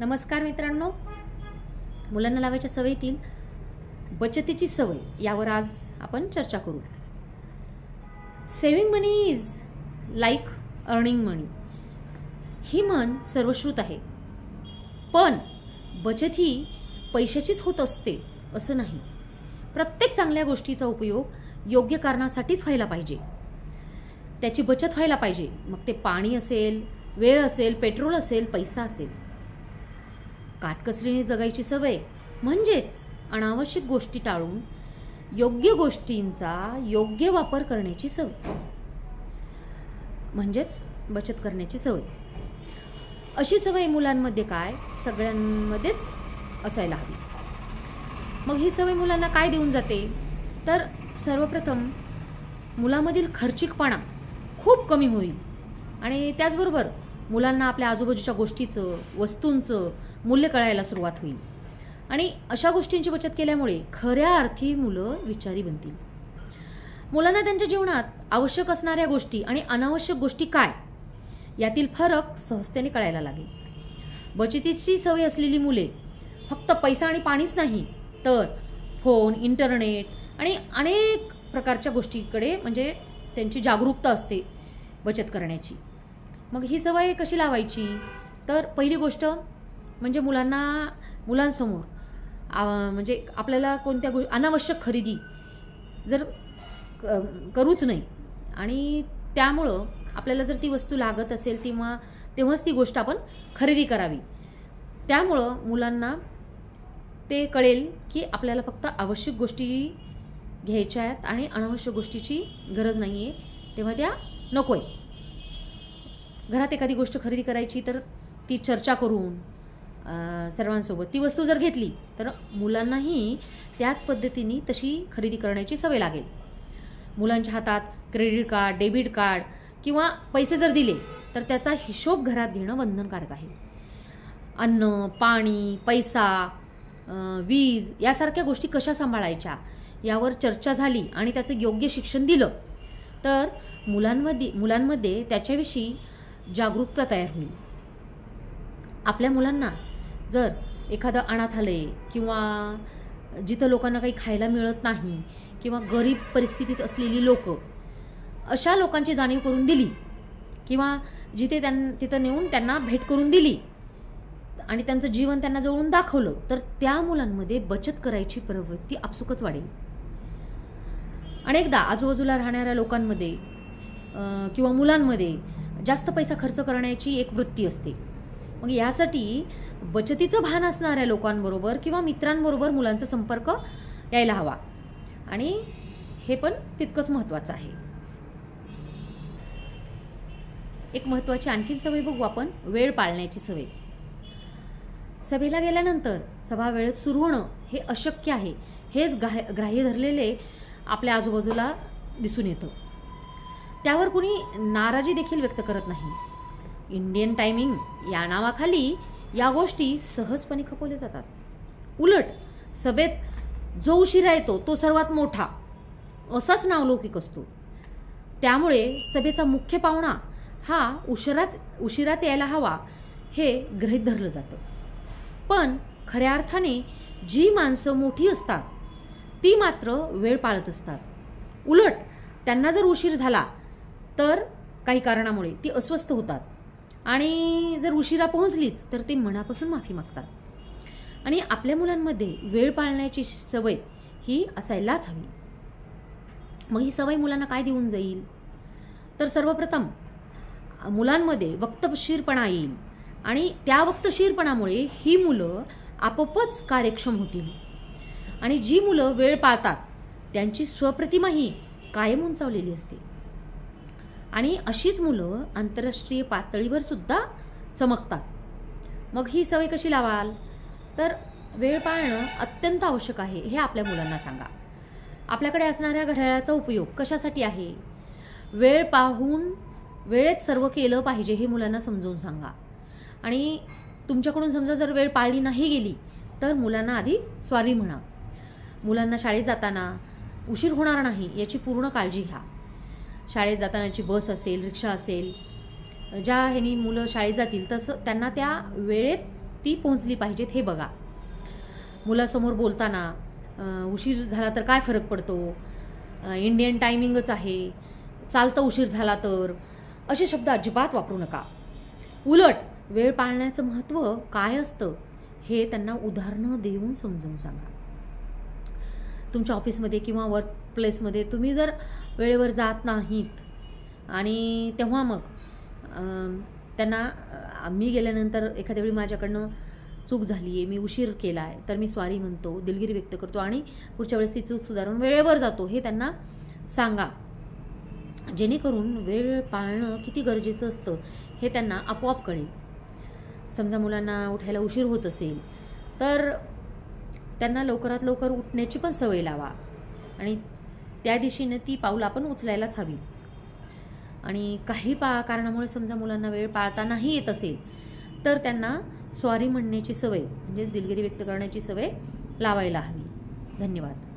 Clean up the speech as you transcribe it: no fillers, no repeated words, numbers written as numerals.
नमस्कार मित्रांनो, मुलांना लावायच्या सवयीतील बचतीची सवय यावर आज आपण चर्चा करू. Saving money is like earning money ही म्हण सर्वश्रुत आहे. पण बचत ही पैशाचीच होत असते असं नाही. प्रत्येक चांगल्या गोष्टीचा उपयोग योग्य कारणासाठीच व्हायला पाहिजे, त्याची बचत व्हायला पाहिजे. मग ते पाणी असेल, वेळ असेल, पेट्रोल असेल, पैसा असेल. काटकसरीने जगायची सवय म्हणजेच अनावश्यक गोष्टी टाळून योग्य गोष्टींचा योग्य वापर करण्याची सवय, म्हणजेच बचत करण्याची सवय. अशी सवय मुलांमध्ये काय सगळ्यांमध्येच असायला हवी. मग ही सवय मुलांना काय देऊन जाते तर सर्वप्रथम मुलामधील खर्चिकपणा खूप कमी होईल आणि त्याचबरोबर मुलांना आपल्या आजूबाजूच्या गोष्टीचं, वस्तूंचं मूल्य कळायला सुरुवात होईल. आणि अशा गोष्टींची बचत केल्यामुळे खऱ्या अर्थी मुलं विचारी बनतील. मुलांना त्यांच्या जीवनात आवश्यक असणाऱ्या गोष्टी आणि अनावश्यक गोष्टी काय यातील फरक सहजतेने कळायला लागेल. बचतीची सवय असलेली मुले फक्त पैसा आणि पाणीच नाही तर फोन, इंटरनेट आणि अनेक प्रकारच्या गोष्टीकडे म्हणजे त्यांची जागरूकता असते बचत करण्याची. मग ही सवय कशी लावायची तर पहिली गोष्ट म्हणजे मुलांसमोर म्हणजे आपल्याला कोणत्या अनावश्यक खरेदी जर करूच नाही आणि त्यामुळं आपल्याला जर ती वस्तू लागत असेल तेव्हाच ती गोष्ट आपण खरेदी करावी. त्यामुळं मुलांना ते कळेल की आपल्याला फक्त आवश्यक गोष्टी घ्यायच्या आहेत आणि अनावश्यक गोष्टीची गरज नाही आहे, तेव्हा त्या नको आहे. घरात एखादी गोष्ट खरेदी करायची तर ती चर्चा करून सर्वांसोबत ती वस्तू जर घेतली तर मुलांनाही त्याच पद्धतीने तशी खरेदी करण्याची सवय लागेल. मुलांच्या हातात क्रेडिट कार्ड, डेबिट कार्ड किंवा पैसे जर दिले तर त्याचा हिशोब घरात घेणं बंधनकारक आहे. अन्न, पाणी, पैसा, वीज यासारख्या गोष्टी कशा सांभाळायच्या यावर चर्चा झाली आणि त्याचं योग्य शिक्षण दिलं तर मुलांमध्ये त्याच्याविषयी जागरूकता तयार होईल. आपल्या मुलांना जर एखादं अनाथालय किंवा जिथं लोकांना काही खायला मिळत नाही किंवा गरीब परिस्थितीत असलेली लोक अशा लोकांची जाणीव करून दिली किंवा तिथं नेऊन त्यांना भेट करून दिली आणि त्यांचं जीवन त्यांना जवळून दाखवलं तर त्या मुलांमध्ये बचत करायची प्रवृत्ती आपसुकच वाढेल. अनेकदा आजूबाजूला राहणाऱ्या लोकांमध्ये किंवा मुलांमध्ये जास्त पैसा खर्च करण्याची एक वृत्ती असते. मग यासाठी बचतीचं भान असणाऱ्या लोकांबरोबर किंवा मित्रांबरोबर मुलांचा संपर्क यायला हवा आणि हे पण तितकंच महत्त्वाचं आहे. एक महत्त्वाची आणखीन सवय बघू आपण, वेळ पाळण्याची सवय. सभेला गेल्यानंतर सभा वेळेत सुरू होणं हे अशक्य आहे हेच ग्राह्य धरलेले आपल्या आजूबाजूला दिसून येतं. त्यावर कुणी नाराजी देखील व्यक्त करत नाही. इंडियन टायमिंग या नावाखाली या गोष्टी सहजपणे खपवल्या जातात. उलट सभेत जो उशिरा येतो तो सर्वात मोठा असाच नावलौकिक असतो. त्यामुळे सभेचा मुख्य पाहुणा हा उशिराच यायला हवा हे गृहीत धरलं जातं. पण खऱ्या अर्थाने जी माणसं मोठी असतात ती मात्र वेळ पाळत असतात. उलट त्यांना जर उशीर झाला तर काही कारणामुळे ती अस्वस्थ होतात आणि जर उशिरा पोहोचलीच तर ते मनापासून माफी मागतात. आणि आपल्या मुलांमध्ये वेळ पाळण्याची सवय ही असायलाच हवी. मग ही सवय मुलांना काय देऊन जाईल तर सर्वप्रथम मुलांमध्ये वक्तशीरपणा येईल आणि त्या वक्तशीरपणामुळे ही मुलं आपोआपच कार्यक्षम होतील. आणि जी मुलं वेळ पाळतात त्यांची स्वप्रतिमाही कायम उंचावलेली असते आणि अशीच मुलं आंतरराष्ट्रीय पातळीवर सुद्धा चमकतात. मग ही सवय कशी लावाल तर वेळ पाळणं अत्यंत आवश्यक आहे हे आपल्या मुलांना सांगा. आपल्याकडे असणाऱ्या घड्याळाचा उपयोग कशासाठी आहे, वेळ पाहून वेळेत सर्व केलं पाहिजे हे मुलांना समजावून सांगा. आणि तुमच्याकडून समजा जर वेळ पाळली नाही गेली तर मुलांना आधी सॉरी म्हणा. मुलांना शाळेत जाताना उशीर होणार नाही याची पूर्ण काळजी घ्या. शाळेत जातानाची बस असेल, रिक्षा असेल, ज्या ह्यानी मुलं शाळेत जातील तसं त्यांना त्या वेळेत ती पोहोचली पाहिजेत हे बघा. मुलासमोर बोलताना उशीर झाला तर काय फरक पडतो, इंडियन टायमिंगच आहे, चालतं उशीर झाला तर, असे शब्द अजिबात वापरू नका. उलट वेळ पाळण्याचं महत्त्व काय असतं हे त्यांना उदाहरणं देऊन समजावून सांगा. तुमच्या ऑफिसमध्ये किंवा वर्क प्लेसमध्ये तुम्ही जर वेळेवर जात नाहीत आणि तेव्हा मग त्यांना मी गेल्यानंतर एखाद्या वेळी माझ्याकडनं चूक झाली आहे, मी उशीर केला आहे, तर मी सॉरी म्हणतो, दिलगिरी व्यक्त करतो आणि पुढच्या वेळेस ती चूक सुधारून वेळेवर जातो हे त्यांना सांगा. जेणेकरून वेळ पाळणं किती गरजेचं असतं हे त्यांना आपोआप कळेल. समजा मुलांना उठायला उशीर होत असेल तर त्यांना लवकरात लवकर उठण्याची पण सवय लावा आणि त्या दिशेने ती पाऊल आपण उचलायलाच हवी. आणि काही कारणामुळे समजा मुलांना वेळ पाळता नाही येत असेल तर त्यांना सॉरी म्हणण्याची सवय म्हणजेच दिलगिरी व्यक्त करण्याची सवय लावायला हवी. धन्यवाद.